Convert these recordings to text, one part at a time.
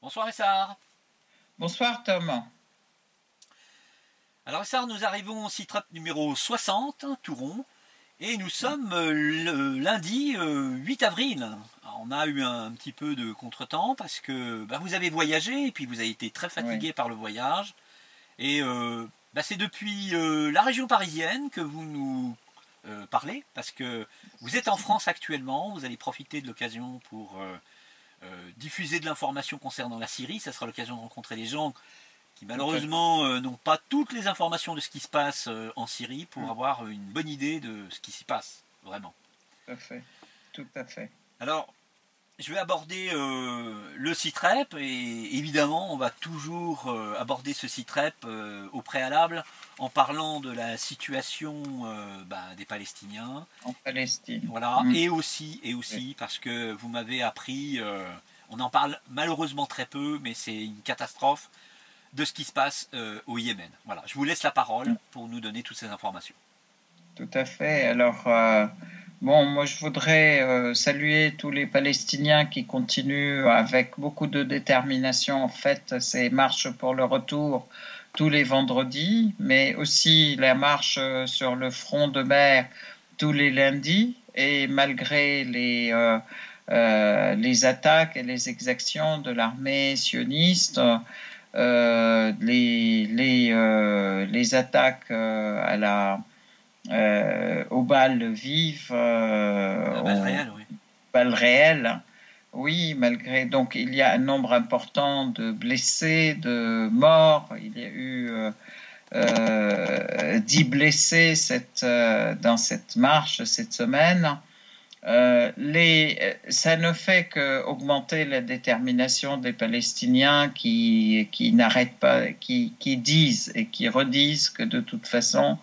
Bonsoir Essar. Bonsoir Tom. Alors Essar, nous arrivons au site numéro 60, Touron, et nous sommes le lundi 8 avril. Alors, on a eu un petit peu de contretemps parce que vous avez voyagé et puis vous avez été très Oui, fatigué par le voyage. Et c'est depuis la région parisienne que vous nous parlez parce que vous êtes en France actuellement. Vous allez profiter de l'occasion pour diffuser de l'information concernant la Syrie. Ça sera l'occasion de rencontrer des gens qui tout à fait. malheureusement n'ont pas toutes les informations de ce qui se passe en Syrie pour Mm, avoir une bonne idée de ce qui s'y passe, vraiment. Tout à fait. Tout à fait. Alors, je vais aborder le CITREP et évidemment, on va toujours aborder ce CITREP au préalable en parlant de la situation des Palestiniens. En Palestine. Voilà, Mm, et oui. aussi parce que vous m'avez appris, on en parle malheureusement très peu, mais c'est une catastrophe de ce qui se passe au Yémen. Voilà, je vous laisse la parole Mm, pour nous donner toutes ces informations. Tout à fait. Alors, bon, moi je voudrais saluer tous les Palestiniens qui continuent avec beaucoup de détermination en fait ces marches pour le retour tous les vendredis, mais aussi la marche sur le front de mer tous les lundis. Et malgré les attaques et les exactions de l'armée sioniste, les attaques aux balles vives, La balle aux réelle, oui. balles réelles. Oui, malgré donc il y a un nombre important de blessés, de morts. Il y a eu 10 blessés dans cette marche cette semaine. Ça ne fait qu'augmenter la détermination des Palestiniens qui n'arrêtent pas, qui disent et qui redisent que de toute façon,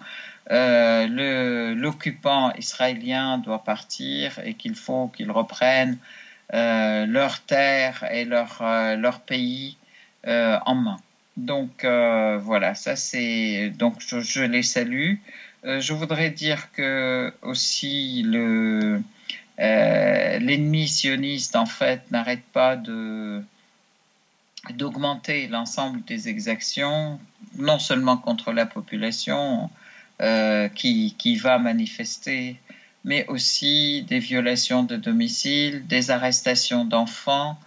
l'occupant israélien doit partir et qu'il faut qu'ils reprennent leur terre et leur pays en main. Donc voilà, ça c'est donc je les salue. Je voudrais dire que aussi l'ennemi sioniste, en fait, n'arrête pas d'augmenter l'ensemble des exactions, non seulement contre la population qui va manifester, mais aussi des violations de domicile, des arrestations d'enfants,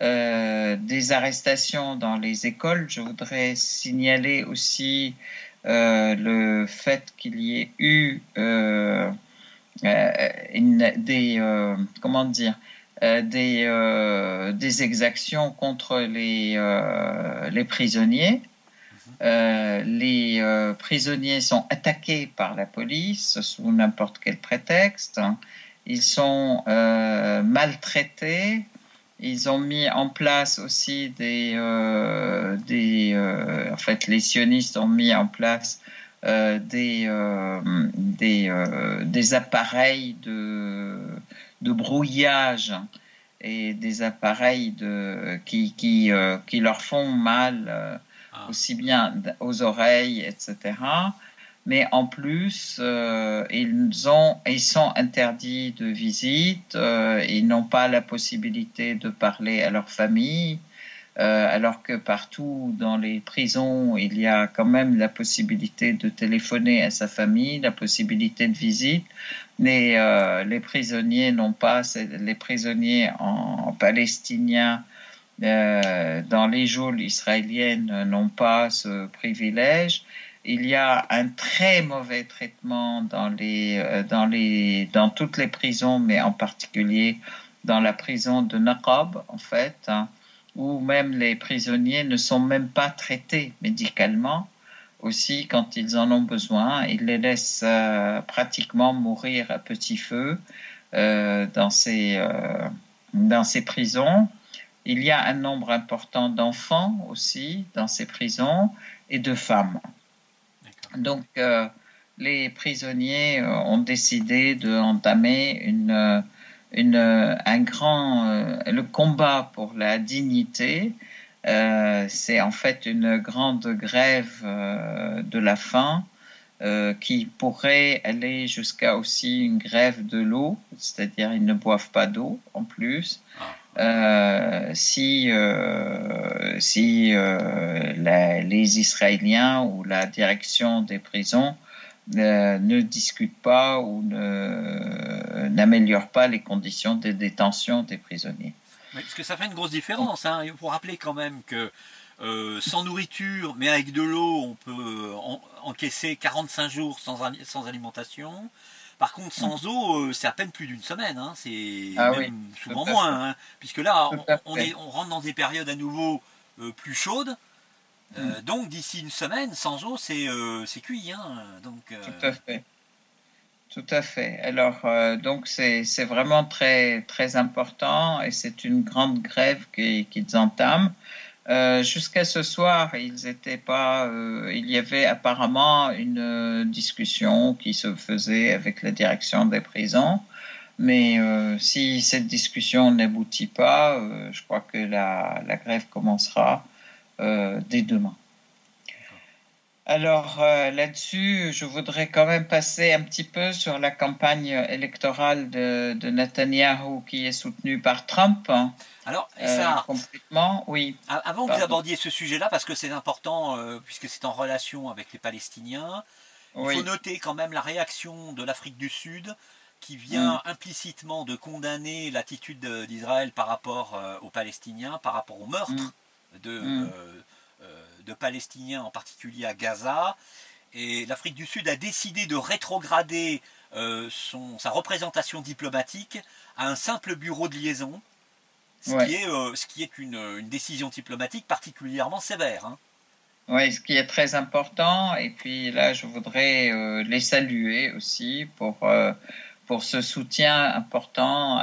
des arrestations dans les écoles. Je voudrais signaler aussi le fait qu'il y ait eu comment dire, des exactions contre les prisonniers. Les prisonniers sont attaqués par la police sous n'importe quel prétexte. Ils sont maltraités. Ils ont mis en place aussi en fait, les sionistes ont mis en place des appareils de brouillage et des appareils qui leur font mal Ah, aussi bien aux oreilles, etc. Mais en plus, ils sont interdits de visite, ils n'ont pas la possibilité de parler à leur famille, alors que partout dans les prisons, il y a quand même la possibilité de téléphoner à sa famille, la possibilité de visite. Mais les prisonniers n'ont pas, les prisonniers en palestinien dans les geôles israéliennes n'ont pas ce privilège. Il y a un très mauvais traitement dans toutes les prisons, mais en particulier dans la prison de Naqab, en fait, hein, où même les prisonniers ne sont même pas traités médicalement. Aussi, quand ils en ont besoin, ils les laissent pratiquement mourir à petit feu dans ces prisons. Il y a un nombre important d'enfants aussi dans ces prisons et de femmes. d'accord. Donc, les prisonniers ont décidé d'entamer le combat pour la dignité. C'est en fait une grande grève de la faim qui pourrait aller jusqu'à aussi une grève de l'eau, c'est-à-dire ils ne boivent pas d'eau en plus. Ah, les Israéliens ou la direction des prisons ne discutent pas ou n'améliorent pas les conditions de détention des prisonniers. Oui, parce que ça fait une grosse différence. Hein. Il faut rappeler quand même que sans nourriture, mais avec de l'eau, on peut encaisser 45 jours sans alimentation. Par contre, sans eau, c'est à peine plus d'une semaine. Hein. C'est même souvent moins. Hein. Puisque là, on rentre dans des périodes à nouveau plus chaudes. Donc, d'ici une semaine, sans eau, c'est cuit. Hein. Donc, Tout à fait. Tout à fait. Alors, donc, c'est vraiment très, très important et c'est une grande grève qu'ils entament. Jusqu'à ce soir, ils étaient pas. Il y avait apparemment une discussion qui se faisait avec la direction des prisons, mais si cette discussion n'aboutit pas, je crois que la grève commencera dès demain. Alors là-dessus, je voudrais quand même passer un petit peu sur la campagne électorale de Netanyahou qui est soutenue par Trump. Alors, ça, complètement, oui. Avant que vous abordiez ce sujet-là, parce que c'est important, puisque c'est en relation avec les Palestiniens, il faut noter quand même la réaction de l'Afrique du Sud, qui vient implicitement de condamner l'attitude d'Israël par rapport aux Palestiniens, par rapport au meurtre de Palestiniens, en particulier à Gaza. Et l'Afrique du Sud a décidé de rétrograder sa représentation diplomatique à un simple bureau de liaison. Ce qui est une décision diplomatique particulièrement sévère. Hein. Oui, ce qui est très important. Et puis là, je voudrais les saluer aussi pour ce soutien important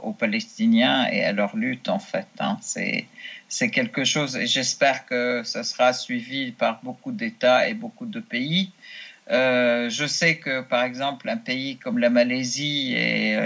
aux Palestiniens et à leur lutte, en fait. Hein. C'est quelque chose, et j'espère que ça sera suivi par beaucoup d'États et beaucoup de pays. Je sais que, par exemple, un pays comme la Malaisie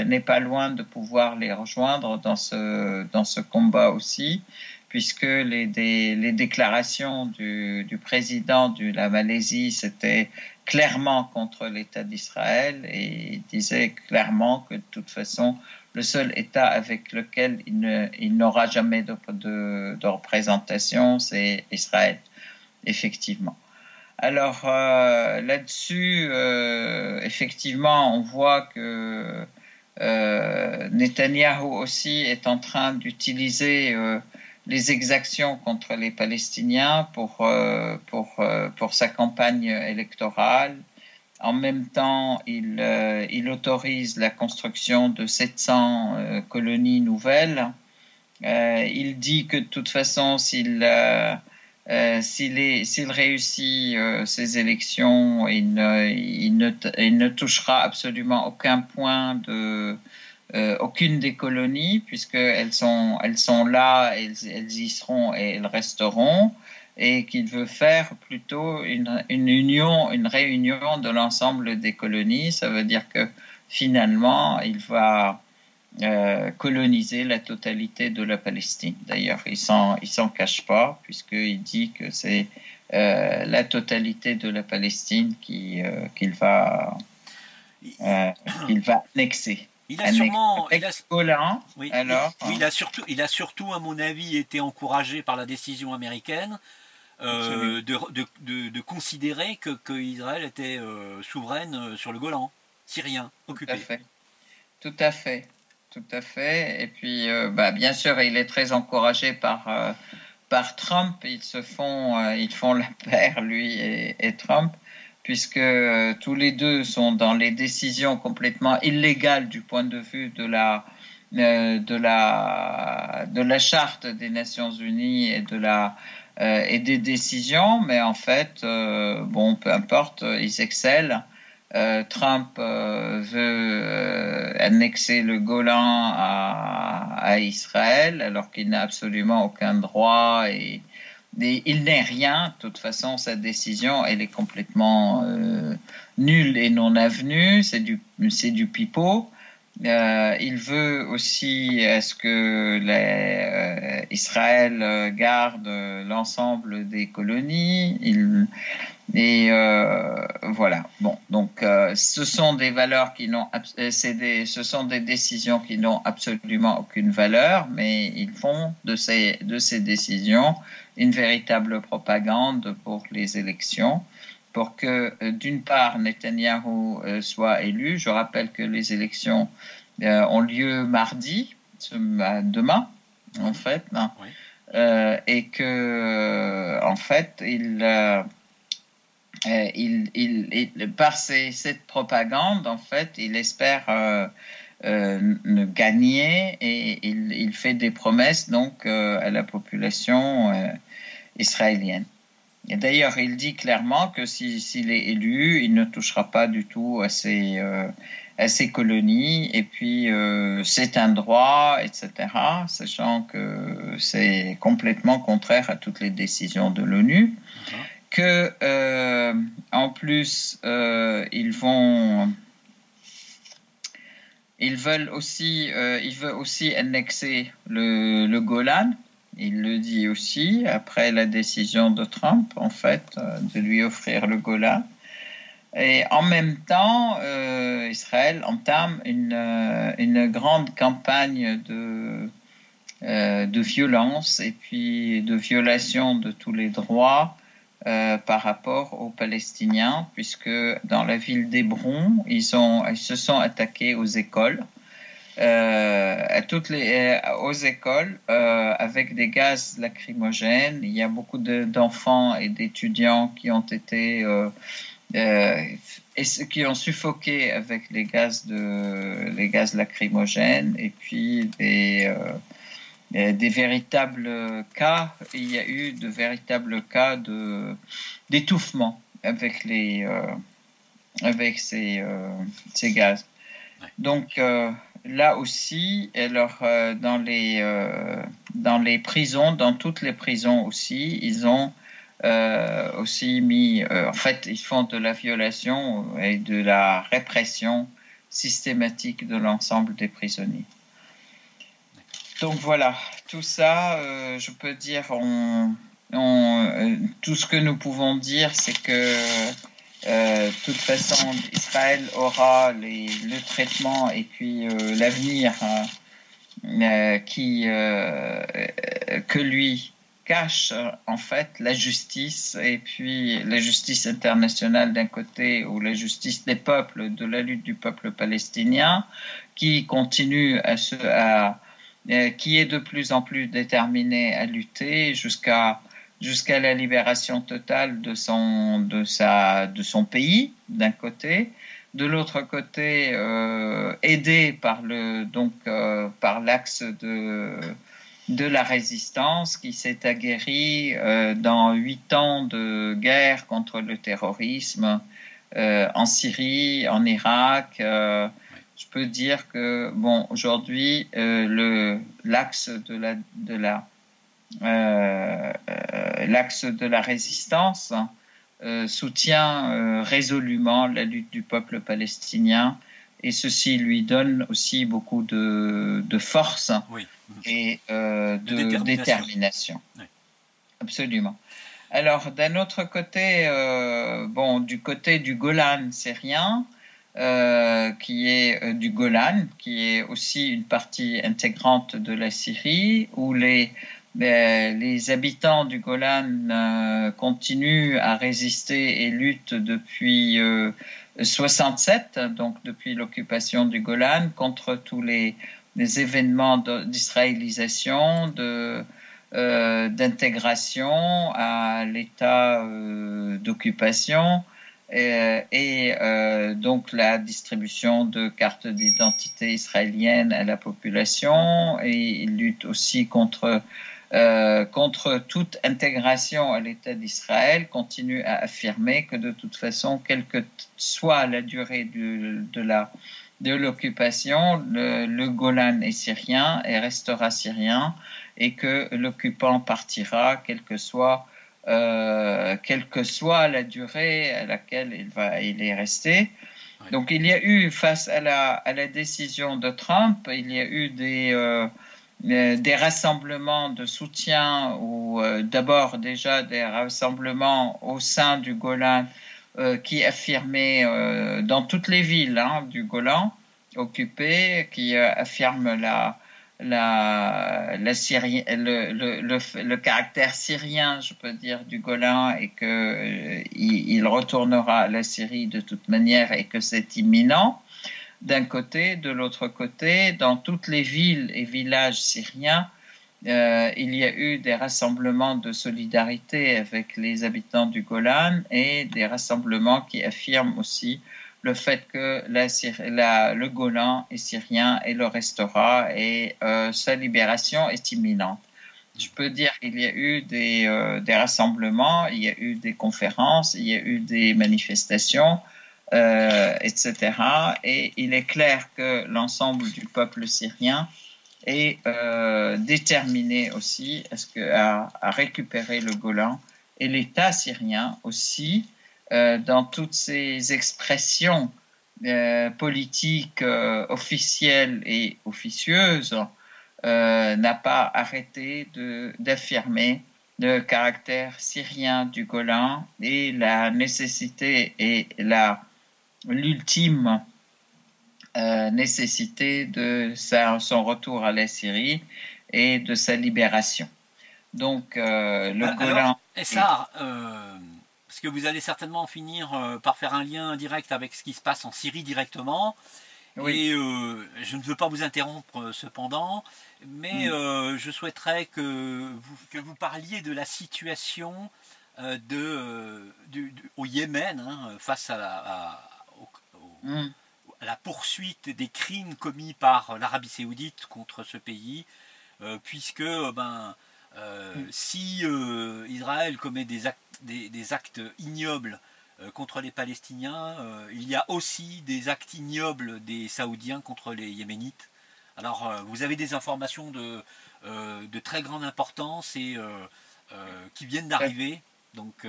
n'est pas loin de pouvoir les rejoindre dans ce combat aussi, puisque les déclarations du président de la Malaisie, c'était clairement contre l'État d'Israël et il disait clairement que de toute façon, le seul État avec lequel il n'aura jamais de représentation, c'est Israël, effectivement. Alors là-dessus, effectivement, on voit que Netanyahou aussi est en train d'utiliser les exactions contre les Palestiniens pour sa campagne électorale. En même temps, il autorise la construction de 700 colonies nouvelles. Il dit que de toute façon, s'il réussit ces élections, il ne touchera absolument aucun point aucune des colonies, puisqu'elles sont là, elles y seront et elles resteront, et qu'il veut faire plutôt une réunion de l'ensemble des colonies. Ça veut dire que finalement, il va coloniser la totalité de la Palestine. D'ailleurs, il s'en cache pas, puisqu'il dit que c'est la totalité de la Palestine qu'il va annexer. Il a sûrement, il a surtout, à mon avis, été encouragé par la décision américaine de considérer que Israël était souveraine sur le Golan, syrien, occupé. Tout à fait. Et puis, bien sûr, il est très encouragé par Trump. Ils font la paire, lui et Trump, puisque tous les deux sont dans les décisions complètement illégales du point de vue de la charte des Nations Unies et des décisions, mais en fait, peu importe, ils excellent. Trump veut annexer le Golan à Israël, alors qu'il n'a absolument aucun droit et il n'est rien. De toute façon, sa décision, elle est complètement nulle et non avenue. C'est du pipeau. Il veut aussi est-ce que Israël garde l'ensemble des colonies. Et voilà. Bon, donc ce sont des valeurs qui n'ont, ce sont des décisions qui n'ont absolument aucune valeur, mais ils font de ces décisions une véritable propagande pour les élections, pour que d'une part Netanyahou soit élu. Je rappelle que les élections ont lieu mardi, demain, en fait, hein, Oui. et que en fait par cette propagande, en fait, il espère gagner et il fait des promesses donc à la population israélienne. Et d'ailleurs, il dit clairement que s'il est élu, il ne touchera pas du tout à ces colonies, et puis c'est un droit, etc., sachant que c'est complètement contraire à toutes les décisions de l'ONU. Que en plus ils veulent aussi annexer le Golan. Il le dit aussi après la décision de Trump, en fait, de lui offrir le Golan. Et en même temps, Israël entame une grande campagne de violence et puis de violation de tous les droits par rapport aux Palestiniens, puisque dans la ville d'Hébron, ils se sont attaqués aux écoles, aux écoles avec des gaz lacrymogènes. Il y a beaucoup d'enfants et d'étudiants qui ont été qui ont suffoqué avec les gaz lacrymogènes, et puis des véritables cas. Il y a eu de véritables cas d'étouffement avec ces gaz. Donc là aussi, alors dans les prisons, dans toutes les prisons aussi, ils ont aussi mis, en fait, ils font de la violation et de la répression systématique de l'ensemble des prisonniers. Donc voilà, tout ça, je peux dire, tout ce que nous pouvons dire, c'est que de toute façon, Israël aura le traitement et puis l'avenir que lui cache en fait la justice, et puis la justice internationale d'un côté, ou la justice des peuples, de la lutte du peuple palestinien, qui continue qui est de plus en plus déterminé à lutter jusqu'à la libération totale de son pays, d'un côté. De l'autre côté, aidé par l'axe de la résistance, qui s'est aguerri dans 8 ans de guerre contre le terrorisme en Syrie, en Irak. Je peux dire que aujourd'hui l'axe de la résistance soutient résolument la lutte du peuple palestinien, et ceci lui donne aussi beaucoup de force, oui, et de détermination. Oui. Absolument. Alors d'un autre côté, du côté du Golan syrien, qui est du Golan, qui est aussi une partie intégrante de la Syrie, où les habitants du Golan continuent à résister et luttent depuis 67, donc depuis l'occupation du Golan, contre tous les événements d'israélisation, d'intégration à l'état d'occupation, et donc la distribution de cartes d'identité israéliennes à la population, et il lutte aussi contre toute intégration à l'État d'Israël, continue à affirmer que de toute façon, quelle que soit la durée de l'occupation, le Golan est syrien et restera syrien, et que l'occupant partira, quelle que soit la durée à laquelle il est resté. Oui. Donc il y a eu, face à la décision de Trump, il y a eu des rassemblements de soutien ou d'abord déjà des rassemblements au sein du Golan qui affirmaient dans toutes les villes du Golan occupées, qui affirment le caractère syrien, je peux dire, du Golan et que il retournera à la Syrie de toute manière et que c'est imminent. D'un côté, de l'autre côté, dans toutes les villes et villages syriens, il y a eu des rassemblements de solidarité avec les habitants du Golan et des rassemblements qui affirment aussi le fait que le Golan est syrien et le restera et sa libération est imminente. Je peux dire qu'il y a eu des rassemblements, il y a eu des conférences, il y a eu des manifestations, etc. Et il est clair que l'ensemble du peuple syrien est déterminé aussi à récupérer le Golan et l'État syrien aussi, dans toutes ses expressions politiques officielles et officieuses, n'a pas arrêté d'affirmer le caractère syrien du Golan et la nécessité et l'ultime nécessité de son retour à la Syrie et de sa libération. Donc, le Golan... Alors, Essar, parce que vous allez certainement finir par faire un lien direct avec ce qui se passe en Syrie directement, oui. Et je ne veux pas vous interrompre cependant, mais je souhaiterais que vous parliez de la situation au Yémen, face à la poursuite des crimes commis par l'Arabie Saoudite contre ce pays, puisque si Israël commet des actes ignobles contre les Palestiniens, il y a aussi des actes ignobles des Saoudiens contre les Yéménites. Alors, vous avez des informations de très grande importance et qui viennent d'arriver. Donc,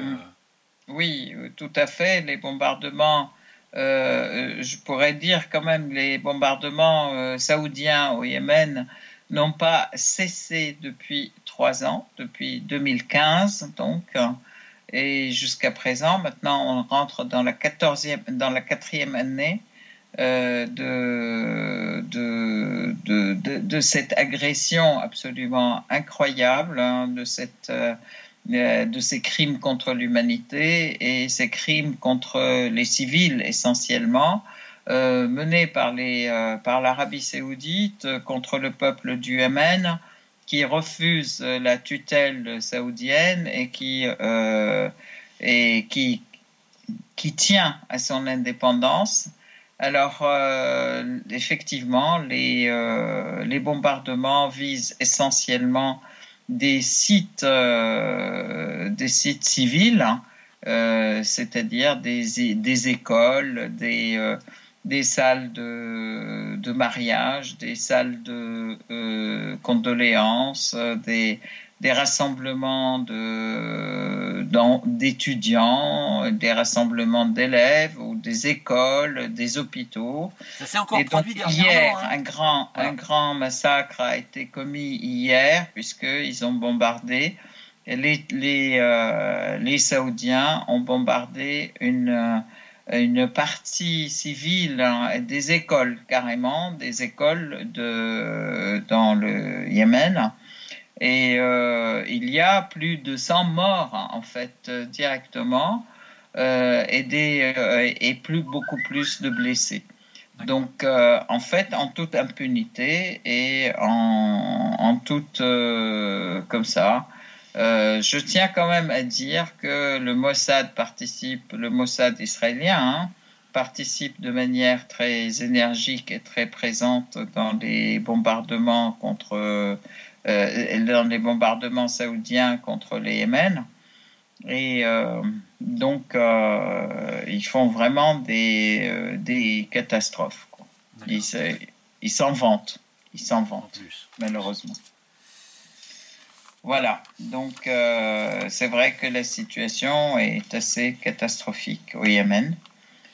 oui, tout à fait. Les bombardements, je pourrais dire quand même, les bombardements saoudiens au Yémen n'ont pas cessé depuis 3 ans, depuis 2015, donc, et jusqu'à présent. Maintenant, on rentre dans la 4e année de cette agression absolument incroyable, de ces crimes contre l'humanité et ces crimes contre les civils essentiellement, menés par l'Arabie Saoudite contre le peuple du Yémen, qui refuse la tutelle saoudienne et qui tient à son indépendance. Alors, effectivement, les bombardements visent essentiellement des sites civils, c'est-à-dire des écoles, des salles de mariage, des salles de condoléances, des rassemblements d'étudiants, des rassemblements d'élèves ou des écoles, des hôpitaux. Ça s'est encore produit dernièrement. Hier, un grand massacre a été commis hier, puisqu'ils ont bombardé. Les Saoudiens ont bombardé une partie civile, des écoles carrément, des écoles dans le Yémen. Et il y a plus de 100 morts en fait directement et beaucoup plus de blessés. Donc en fait, en toute impunité et en toute comme ça. Je tiens quand même à dire que le Mossad israélien, participe de manière très énergique et très présente dans les bombardements saoudiens contre les Yémen. Et donc, ils font vraiment des catastrophes, quoi. Ils s'en vantent. Malheureusement. Voilà, donc c'est vrai que la situation est assez catastrophique au Yémen.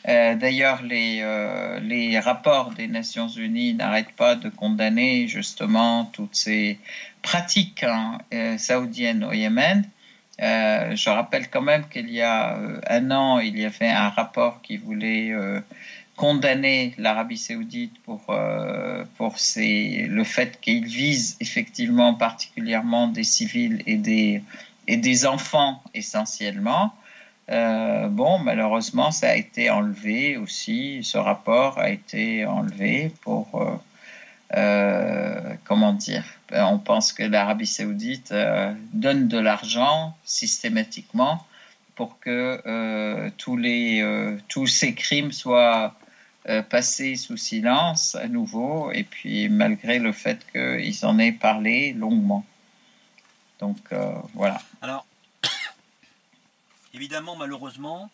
D'ailleurs, les rapports des Nations Unies n'arrêtent pas de condamner justement toutes ces pratiques saoudiennes au Yémen. Je rappelle quand même qu'il y a un an, il y avait un rapport qui voulait condamner l'Arabie saoudite pour le fait qu'il vise effectivement particulièrement des civils et des enfants essentiellement. Bon, malheureusement, ça a été enlevé aussi. Ce rapport a été enlevé pour, comment dire, on pense que l'Arabie saoudite donne de l'argent systématiquement pour que tous ces crimes soient passés sous silence à nouveau, et puis malgré le fait qu'ils en aient parlé longuement. Donc, voilà. Alors, évidemment, malheureusement,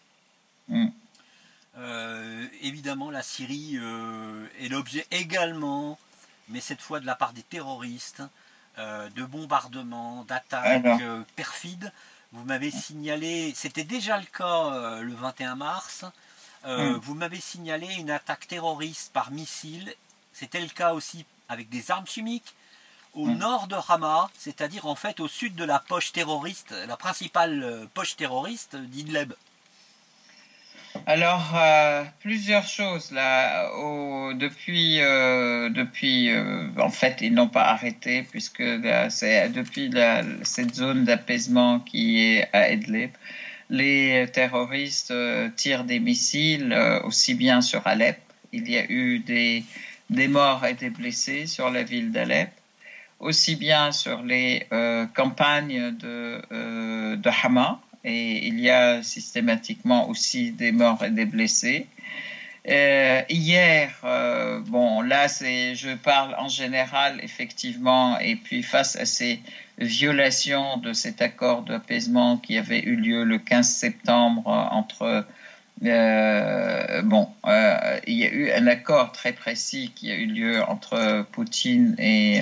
évidemment, la Syrie est l'objet également, mais cette fois de la part des terroristes, de bombardements, d'attaques perfides. Vous m'avez signalé, c'était déjà le cas le 21 mars, vous m'avez signalé une attaque terroriste par missile. C'était le cas aussi avec des armes chimiques au nord de Hama, c'est-à-dire en fait au sud de la poche terroriste, la principale poche terroriste d'Idlib. Alors, plusieurs choses là. En fait, ils n'ont pas arrêté puisque c'est depuis cette zone d'apaisement qui est à Idlib. Les terroristes tirent des missiles aussi bien sur Alep. Il y a eu des morts et des blessés sur la ville d'Alep, aussi bien sur les campagnes de Hama. Et il y a systématiquement aussi des morts et des blessés. Hier, bon, là, je parle en général, effectivement, et puis face à ces violations de cet accord d'apaisement qui avait eu lieu le 15 septembre entre... il y a eu un accord très précis qui a eu lieu entre Poutine et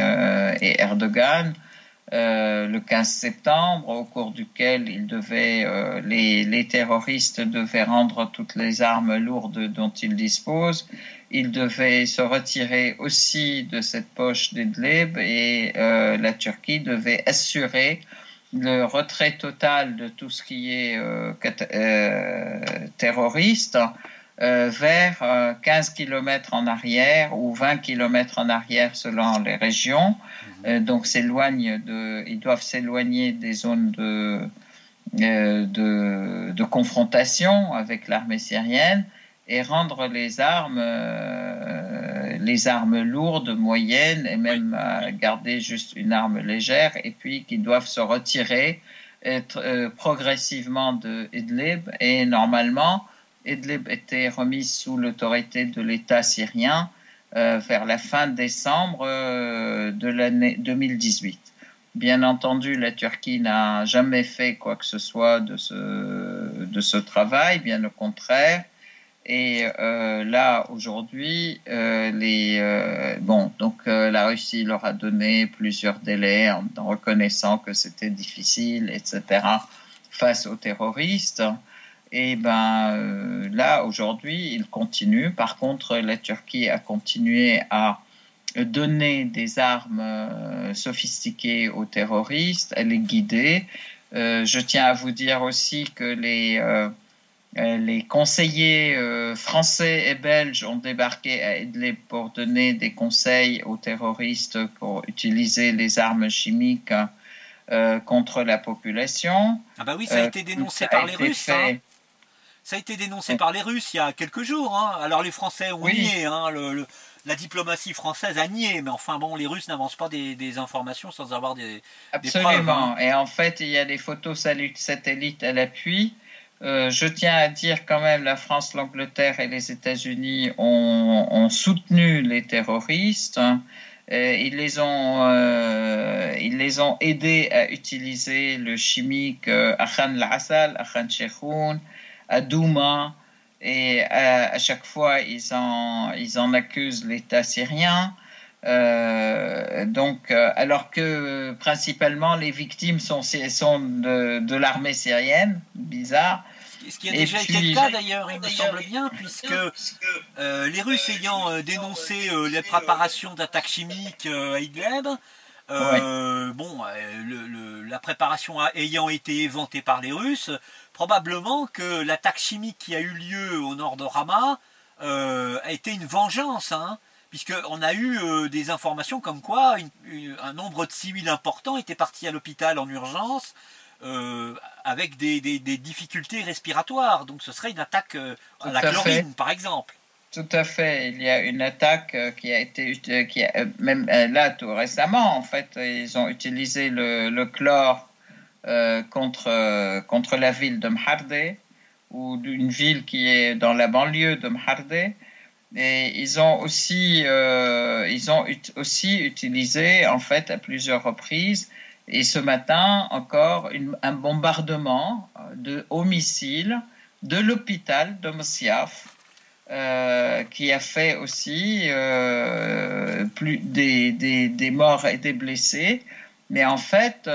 Erdogan, le 15 septembre, au cours duquel les terroristes devaient rendre toutes les armes lourdes dont ils disposent. Ils devaient se retirer aussi de cette poche d'Idlib et la Turquie devait assurer le retrait total de tout ce qui est terroriste vers 15 km en arrière ou 20 km en arrière selon les régions. Donc ils doivent s'éloigner des zones de confrontation avec l'armée syrienne et rendre les armes lourdes, moyennes et même garder juste une arme légère, et puis qu'ils doivent se retirer progressivement de Idlib. Et normalement, Idlib était remise sous l'autorité de l'État syrien vers la fin décembre de l'année 2018. Bien entendu, la Turquie n'a jamais fait quoi que ce soit de ce travail, bien au contraire. Et là, aujourd'hui, la Russie leur a donné plusieurs délais en reconnaissant que c'était difficile, etc., face aux terroristes. Et là, aujourd'hui, ils continuent. Par contre, la Turquie a continué à donner des armes sophistiquées aux terroristes, à les guider. Je tiens à vous dire aussi que les conseillers français et belges ont débarqué à Idlib pour donner des conseils aux terroristes pour utiliser les armes chimiques contre la population. Ah bah oui, ça a été dénoncé par les Russes. Ça a été dénoncé par les Russes il y a quelques jours. Alors les Français ont nié, la diplomatie française a nié, mais enfin bon, les Russes n'avancent pas des informations sans avoir des preuves. Absolument, et en fait, il y a des photos satellites à l'appui. Je tiens à dire quand même, la France, l'Angleterre et les États-Unis ont soutenu les terroristes. Ils les ont aidés à utiliser le chimique Akhan al-Asal, Akhan Sheikhoun, à Douma, et à chaque fois ils en accusent l'État syrien. Alors que principalement les victimes sont de l'armée syrienne, bizarre. Ce qui a déjà été le cas d'ailleurs, il me semble bien, puisque les Russes ayant dénoncé les préparations d'attaques chimiques à Idlib, Ouais, la préparation ayant été éventée par les Russes, probablement que l'attaque chimique qui a eu lieu au nord de Rama a été une vengeance, hein, puisqu'on a eu des informations comme quoi un nombre de civils importants étaient partis à l'hôpital en urgence avec des difficultés respiratoires. Donc ce serait une attaque à tout la à fait. chlorine, par exemple. Tout à fait. Il y a une attaque qui a été, même là tout récemment, en fait, ils ont utilisé le chlore contre la ville de Mhardé, ou d'une ville qui est dans la banlieue de Mhardé. Et ils ont aussi utilisé, en fait, à plusieurs reprises, et ce matin encore, un bombardement au missile de l'hôpital de Msiaf, qui a fait aussi des morts et des blessés. Mais en fait,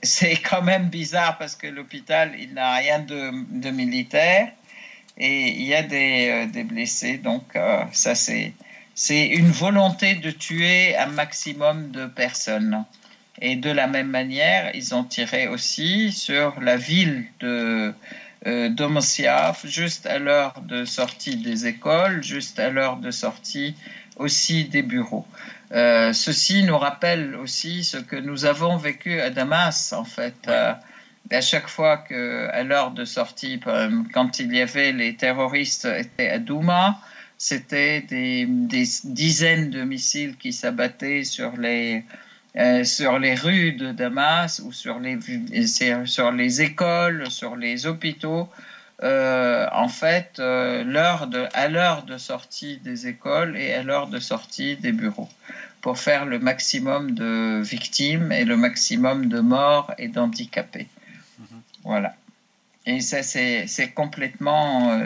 c'est quand même bizarre parce que l'hôpital, il n'a rien de militaire et il y a des blessés. Donc, ça, c'est une volonté de tuer un maximum de personnes. Et de la même manière, ils ont tiré aussi sur la ville de Msiaf, juste à l'heure de sortie des écoles, juste à l'heure de sortie aussi des bureaux. Ceci nous rappelle aussi ce que nous avons vécu à Damas, en fait. Ouais. À chaque fois à l'heure de sortie, quand il y avait les terroristes étaient à Douma, c'était des dizaines de missiles qui s'abattaient sur les rues de Damas ou sur les écoles, sur les hôpitaux. En fait, à l'heure de sortie des écoles et à l'heure de sortie des bureaux, pour faire le maximum de victimes et le maximum de morts et d'handicapés. Voilà. Et ça, c'est complètement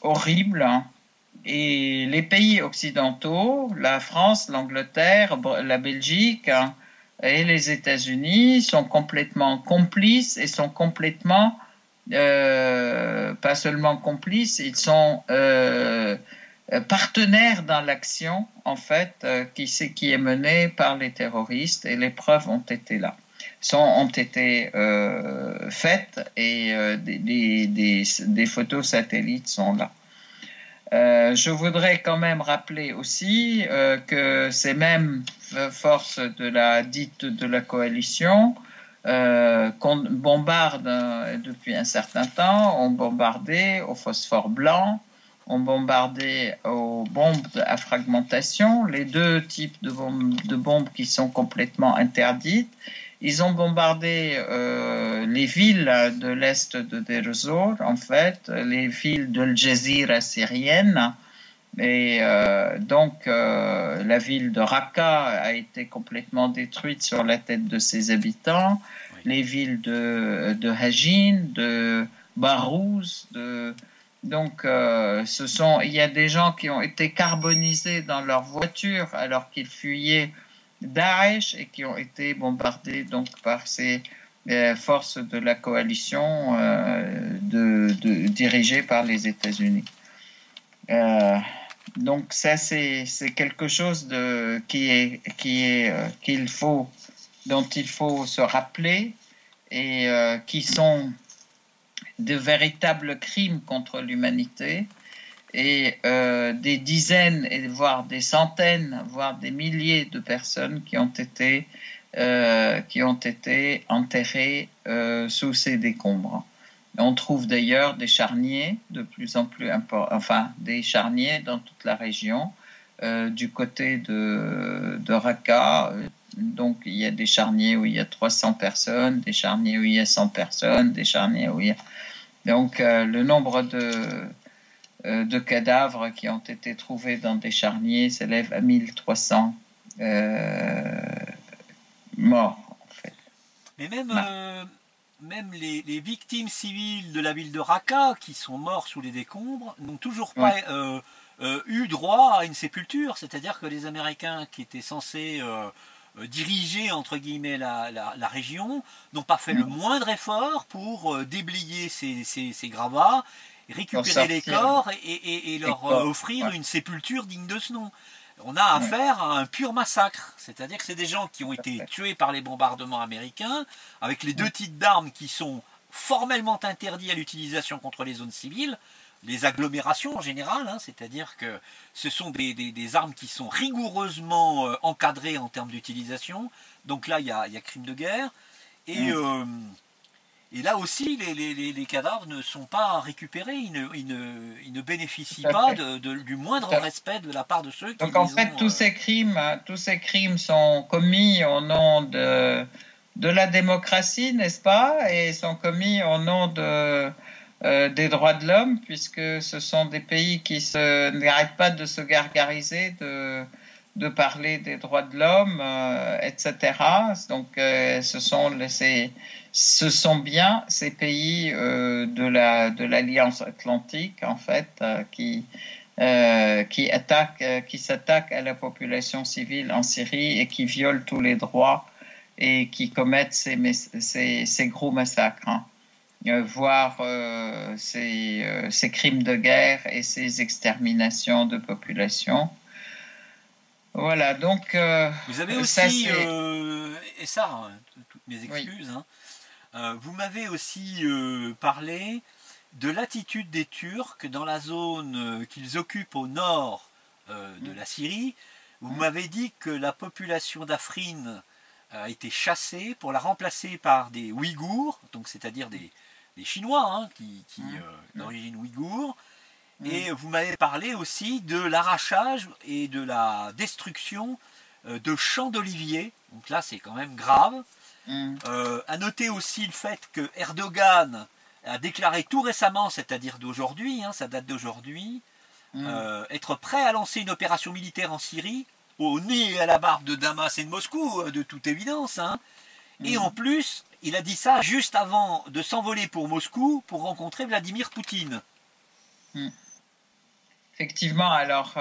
horrible, hein. Et les pays occidentaux, la France, l'Angleterre, la Belgique, hein, et les États-Unis sont complètement complices et sont complètement, pas seulement complices, ils sont partenaires dans l'action, en fait, qui est menée par les terroristes, et les preuves ont été là. Ont été faites et des photos satellites sont là. Je voudrais quand même rappeler aussi que ces mêmes forces de la coalition qu'on bombarde depuis un certain temps, ont bombardé au phosphore blanc, ont bombardé aux bombes à fragmentation, les deux types de bombes qui sont complètement interdites. Ils ont bombardé les villes de l'est de Deir ez-Zor, en fait, les villes de Al-Jazira syrienne. Et donc, la ville de Raqqa a été complètement détruite sur la tête de ses habitants. Oui. Les villes de Hajin, de Barouz, donc, il y a des gens qui ont été carbonisés dans leur voiture alors qu'ils fuyaient Daesh et qui ont été bombardés donc par ces forces de la coalition dirigées par les États-Unis. Donc ça c'est quelque chose dont il faut se rappeler et qui sont de véritables crimes contre l'humanité. Et des dizaines, voire des centaines, voire des milliers de personnes qui ont été enterrées sous ces décombres. On trouve d'ailleurs des charniers de plus en plus des charniers dans toute la région, du côté de Raqqa. Donc il y a des charniers où il y a 300 personnes, des charniers où il y a 100 personnes, des charniers où il y a... Donc le nombre de cadavres qui ont été trouvés dans des charniers s'élève à 1300 morts, en fait. Mais même les victimes civiles de la ville de Raqqa, qui sont morts sous les décombres, n'ont toujours pas eu droit à une sépulture. C'est-à-dire que les Américains qui étaient censés diriger entre guillemets la région n'ont pas fait le moindre effort pour déblayer ces gravats, récupérer les corps et leur offrir une sépulture digne de ce nom. On a affaire à un pur massacre, c'est-à-dire que c'est des gens qui ont été tués par les bombardements américains, avec les deux types d'armes qui sont formellement interdits à l'utilisation contre les zones civiles, les agglomérations en général, hein, c'est-à-dire que ce sont des armes qui sont rigoureusement encadrées en termes d'utilisation, donc là il y a crime de guerre, et là aussi, les cadavres ne sont pas récupérés, ils ne bénéficient pas du moindre respect de la part de ceux qui donc en fait, tous ces crimes sont commis au nom de la démocratie, n'est-ce pas, et sont commis au nom des droits de l'homme, puisque ce sont des pays qui n'arrêtent pas de se gargariser de parler des droits de l'homme, etc. Donc, ce sont bien ces pays de l'Alliance Atlantique, en fait, qui s'attaquent à la population civile en Syrie et qui violent tous les droits et qui commettent ces gros massacres, hein. Voire ces crimes de guerre et ces exterminations de population. Voilà, donc... vous avez aussi, et ça, hein, toutes mes excuses, oui. Vous m'avez aussi parlé de l'attitude des Turcs dans la zone qu'ils occupent au nord de la Syrie. Vous m'avez dit que la population d'Afrin a été chassée pour la remplacer par des Ouïghours, donc c'est-à-dire des Chinois, hein, d'origine ouïghour. Et vous m'avez parlé aussi de l'arrachage et de la destruction de champs d'oliviers. Donc là, c'est quand même grave. À noter aussi le fait que Erdogan a déclaré tout récemment, c'est-à-dire d'aujourd'hui, hein, ça date d'aujourd'hui, être prêt à lancer une opération militaire en Syrie, au nez et à la barbe de Damas et de Moscou, de toute évidence. Hein. Et en plus, il a dit ça juste avant de s'envoler pour Moscou pour rencontrer Vladimir Poutine. Effectivement, alors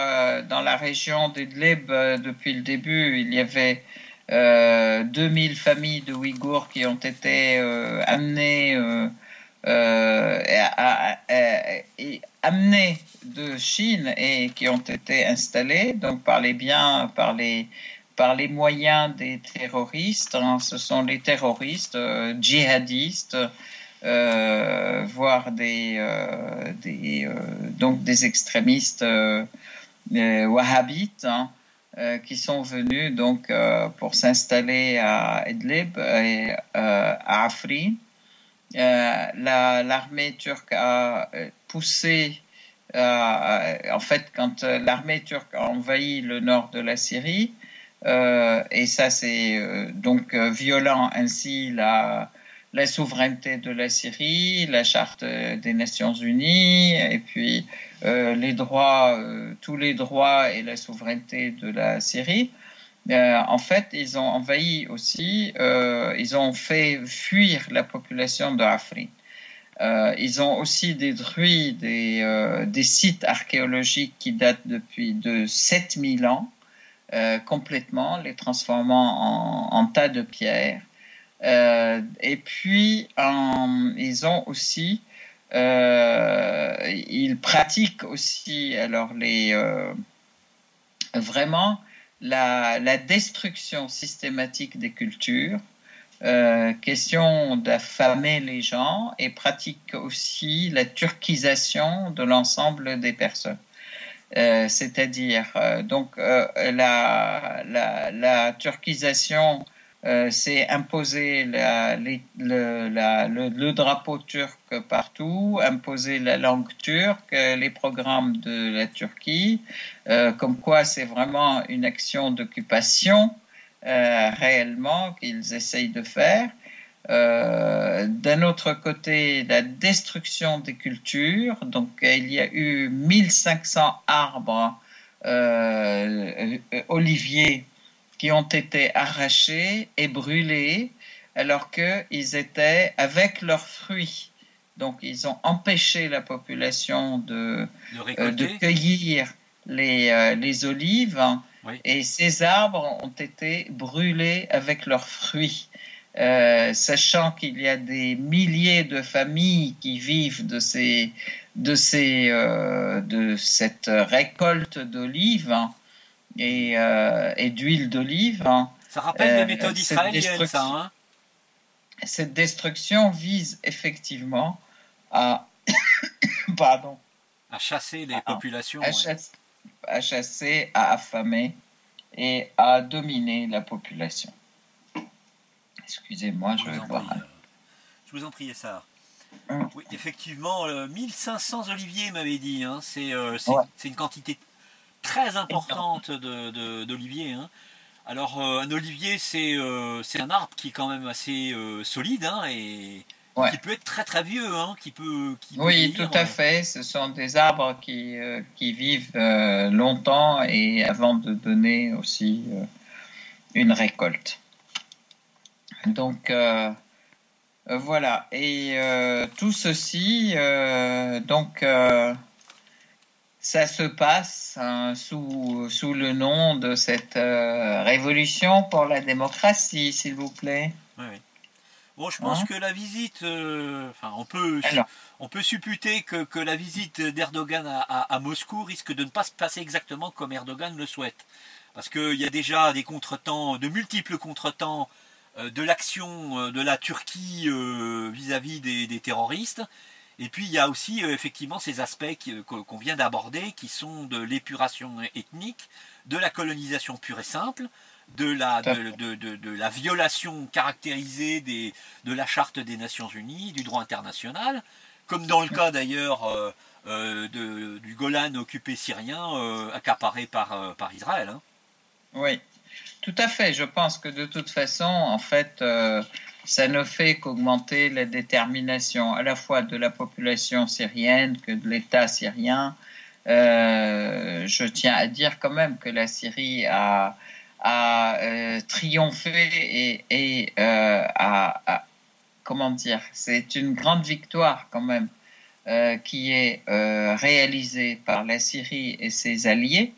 dans la région d'Idlib, depuis le début, il y avait 2000 familles de Ouïghours qui ont été amenées de Chine et qui ont été installées donc par les moyens des terroristes, hein. Ce sont les terroristes djihadistes, voire donc des extrémistes wahhabites, hein, qui sont venus donc pour s'installer à Idlib et à Afrin. L'armée turque a poussé, en fait, quand l'armée turque a envahi le nord de la Syrie, et ça c'est donc violant ainsi la souveraineté de la Syrie, la charte des Nations Unies, et puis tous les droits et la souveraineté de la Syrie. En fait, ils ont envahi aussi, ils ont fait fuir la population de Afrin. Ils ont aussi détruit des sites archéologiques qui datent de 7000 ans, complètement, les transformant en tas de pierres. Et puis, ils ont aussi, ils pratiquent aussi, alors vraiment la destruction systématique des cultures, question d'affamer les gens, et pratiquent aussi la turquisation de l'ensemble des personnes. C'est-à-dire, donc, la turquisation, c'est imposer le drapeau turc partout, imposer la langue turque, les programmes de la Turquie, comme quoi c'est vraiment une action d'occupation réellement qu'ils essayent de faire. D'un autre côté, la destruction des cultures. Donc, il y a eu 1500 arbres oliviers qui ont été arrachés et brûlés alors qu'ils étaient avec leurs fruits. Donc, ils ont empêché la population de cueillir les olives Oui. Et ces arbres ont été brûlés avec leurs fruits. Sachant qu'il y a des milliers de familles qui vivent de cette récolte d'olives, hein, et d'huile d'olive, hein, Ça rappelle les méthodes israéliennes, ça, hein? Cette destruction vise effectivement à, pardon, À chasser les populations. à, à chasser, à affamer et à dominer la population. Excusez-moi, je vais boire. Je vous en prie, ça. Oui, effectivement, 1500 oliviers, m'avait dit. Hein. C'est une quantité très importante d'oliviers. Hein. Alors, un olivier, c'est un arbre qui est quand même assez solide, hein, et qui peut être très très vieux, hein, qui peut oui, vieillir, tout à fait. Ce sont des arbres qui vivent longtemps et avant de donner aussi une récolte. Donc, voilà. Et tout ceci, ça se passe sous le nom de cette révolution pour la démocratie, s'il vous plaît. Oui, oui. Bon, je pense que la visite, on peut supputer que la visite d'Erdogan à Moscou risque de ne pas se passer exactement comme Erdogan le souhaite. Parce qu'il y a déjà des contretemps, de multiples contretemps de l'action de la Turquie vis-à-vis des terroristes. Et puis il y a aussi effectivement ces aspects qu'on vient d'aborder, qui sont de l'épuration ethnique, de la colonisation pure et simple, de la violation caractérisée de la Charte des Nations Unies, du droit international, comme dans le cas d'ailleurs du Golan occupé syrien, accaparé par Israël. Hein. Oui, tout à fait. Je pense que de toute façon, en fait, ça ne fait qu'augmenter la détermination à la fois de la population syrienne que de l'État syrien. Je tiens à dire quand même que la Syrie a triomphé et comment dire, c'est une grande victoire quand même qui est réalisée par la Syrie et ses alliés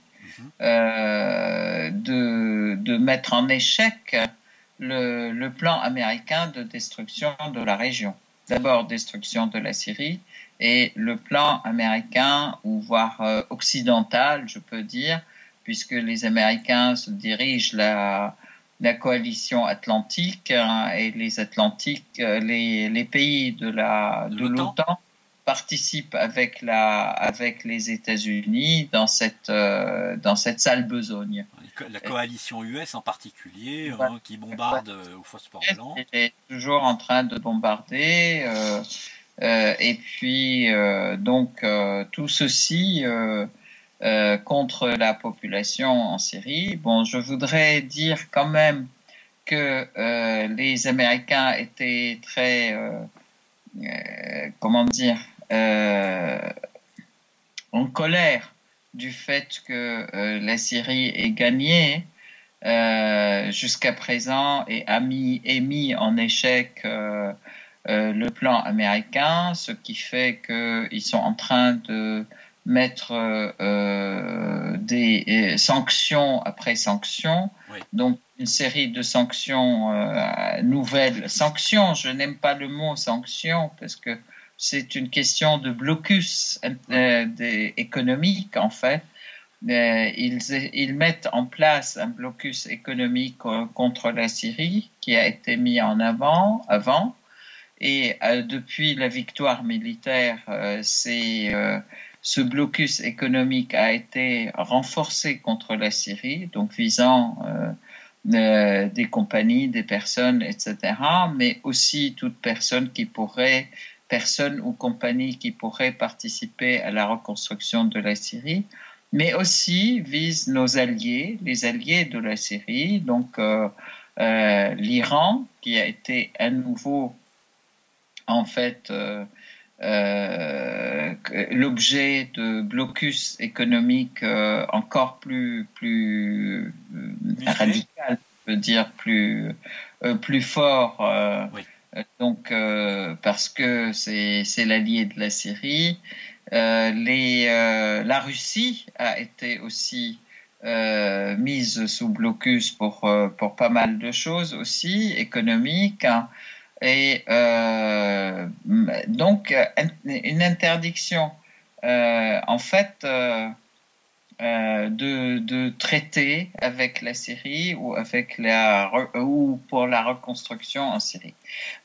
de mettre en échec le plan américain de destruction de la région. D'abord destruction de la Syrie et le plan américain ou voire occidental, je peux dire, puisque les Américains se dirigent la coalition atlantique, hein, et les Atlantiques, les pays de l'OTAN participent avec les États-Unis dans cette sale besogne. La coalition US en particulier, hein, qui bombarde au phosphore blanc. Elle est toujours en train de bombarder. Et puis, tout ceci contre la population en Syrie. Bon, je voudrais dire quand même que les Américains étaient très, en colère du fait que la Syrie ait gagné jusqu'à présent et a mis en échec le plan américain, ce qui fait qu'ils sont en train de mettre des sanctions après sanctions. Oui. Donc, une série de sanctions, nouvelles sanctions. Je n'aime pas le mot sanctions parce que c'est une question de blocus économique, en fait. Ils mettent en place un blocus économique contre la Syrie qui a été mis en avant. Et depuis la victoire militaire, ce blocus économique a été renforcé contre la Syrie, donc visant des compagnies, des personnes, etc., mais aussi toute personne ou compagnie qui pourrait participer à la reconstruction de la Syrie, mais aussi vise nos alliés, les alliés de la Syrie, donc l'Iran, qui a été à nouveau en fait l'objet de blocus économique encore plus radical, je veux dire plus fort, oui. donc parce que c'est l'allié de la Syrie. La Russie a été aussi mise sous blocus pour pas mal de choses aussi, économiques, hein. Et donc, une interdiction, en fait, de traiter avec la Syrie ou pour la reconstruction en Syrie.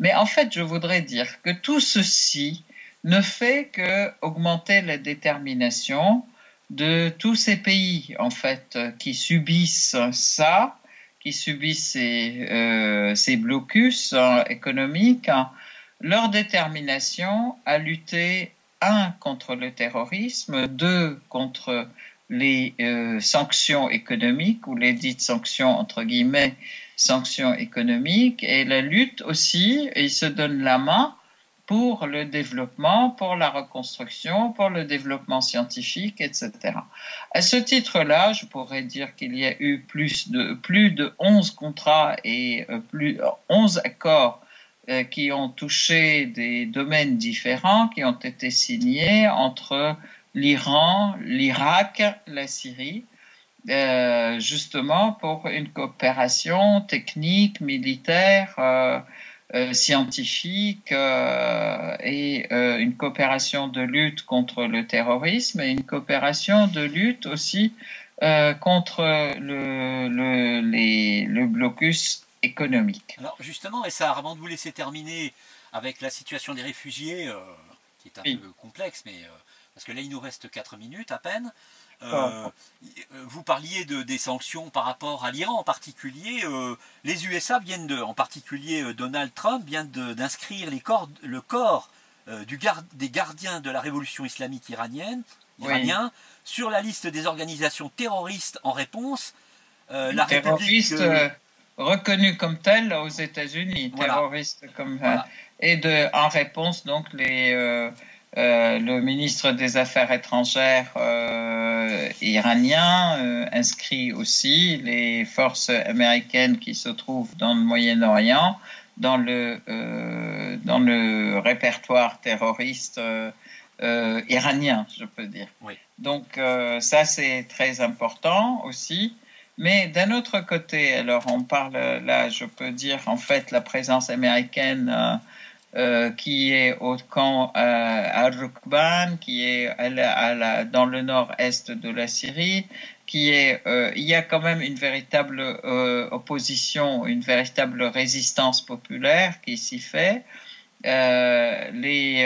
Mais en fait, je voudrais dire que tout ceci ne fait que augmenter la détermination de tous ces pays, en fait, qui subissent ça, qui subissent ces blocus économiques, hein, leur détermination à lutter, un, contre le terrorisme, deux, contre les sanctions économiques, ou les dites sanctions, entre guillemets, sanctions économiques, et la lutte aussi, et ils se donnent la main pour le développement, pour la reconstruction, pour le développement scientifique, etc. À ce titre-là, je pourrais dire qu'il y a eu plus de 11 contrats et 11 accords qui ont touché des domaines différents, qui ont été signés entre l'Iran, l'Irak, la Syrie, justement pour une coopération technique, militaire, scientifique et une coopération de lutte contre le terrorisme et une coopération de lutte aussi contre le blocus économique. Alors justement, et ça, avant de vous laisser terminer avec la situation des réfugiés, qui est un peu complexe, mais parce que là il nous reste 4 minutes à peine. Vous parliez des sanctions par rapport à l'Iran en particulier. Les USA viennent en particulier Donald Trump vient d'inscrire le corps des gardiens de la révolution islamique iranien sur la liste des organisations terroristes en réponse. La terroristes reconnus comme tels aux États-Unis, voilà. Terroristes comme voilà. Et en réponse donc le ministre des Affaires étrangères iranien inscrit aussi les forces américaines qui se trouvent dans le Moyen-Orient dans le répertoire terroriste iranien, je peux dire. Oui. Donc ça c'est très important aussi. Mais d'un autre côté, alors on parle là, je peux dire en fait la présence américaine qui est au camp Al-Rukban, qui est dans le nord-est de la Syrie, il y a quand même une véritable opposition, une véritable résistance populaire qui s'y fait. Les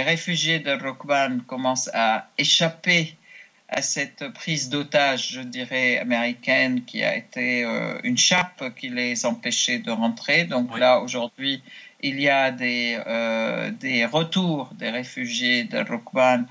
réfugiés d'Al-Rukban commencent à échapper à cette prise d'otage, je dirais, américaine, qui a été une chape qui les empêchait de rentrer. Donc oui. Là, aujourd'hui, il y a des retours des réfugiés de Rukban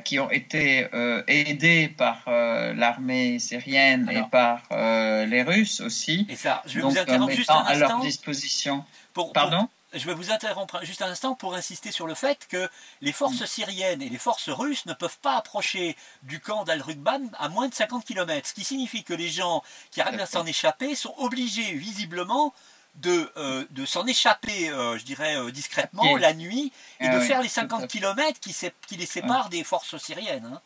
qui ont été aidés par l'armée syrienne et par les Russes aussi. Et ça, je vais vous interrompre juste un instant. À leur disposition. Pardon ? Je vais vous interrompre juste un instant pour insister sur le fait que les forces syriennes et les forces russes ne peuvent pas approcher du camp d'Al-Rukban à moins de 50 km, ce qui signifie que les gens qui arrivent à s'en échapper sont obligés visiblement de s'en échapper, je dirais, discrètement la nuit et de faire les 50 km qui les séparent des forces syriennes. Hein.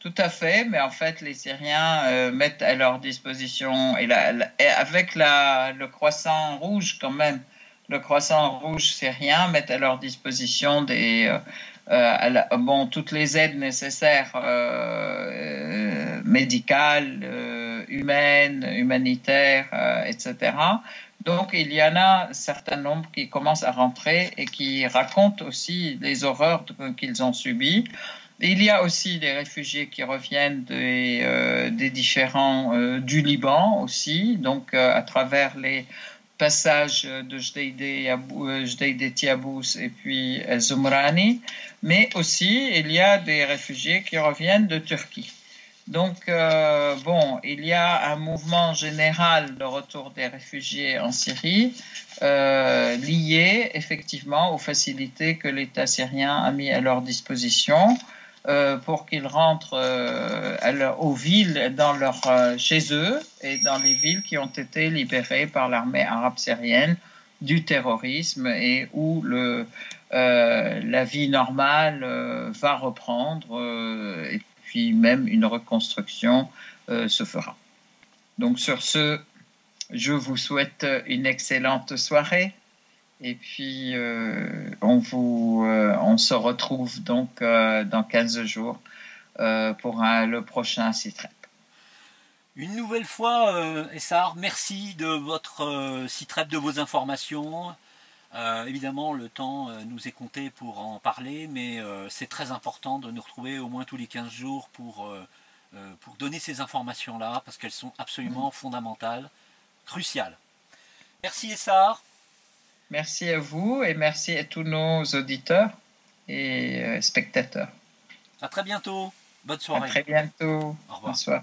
Tout à fait, mais en fait, les Syriens mettent à leur disposition, et avec le croissant rouge quand même, le croissant rouge syrien met à leur disposition toutes les aides nécessaires médicales, humaines, humanitaires, etc. Donc, il y en a un certain nombre qui commencent à rentrer et qui racontent aussi les horreurs qu'ils ont subies. Il y a aussi des réfugiés qui reviennent des différents du Liban aussi, donc à travers les passage de Jdeïde-Tiabous et puis Zumrani, mais aussi il y a des réfugiés qui reviennent de Turquie. Donc, il y a un mouvement général de retour des réfugiés en Syrie lié effectivement aux facilités que l'État syrien a mis à leur disposition pour qu'ils rentrent aux villes chez eux et dans les villes qui ont été libérées par l'armée arabe syrienne du terrorisme et où la vie normale va reprendre et puis même une reconstruction se fera. Donc sur ce, je vous souhaite une excellente soirée et puis on se retrouve donc dans 15 jours pour le prochain Citrep. Une nouvelle fois, Essar, merci de votre Citrep, de vos informations. Évidemment, le temps nous est compté pour en parler, mais c'est très important de nous retrouver au moins tous les 15 jours pour donner ces informations-là, parce qu'elles sont absolument fondamentales, cruciales. Merci Essar. Merci à vous et merci à tous nos auditeurs et spectateurs. À très bientôt. Bonne soirée. À très bientôt. Au revoir. Bonne soirée.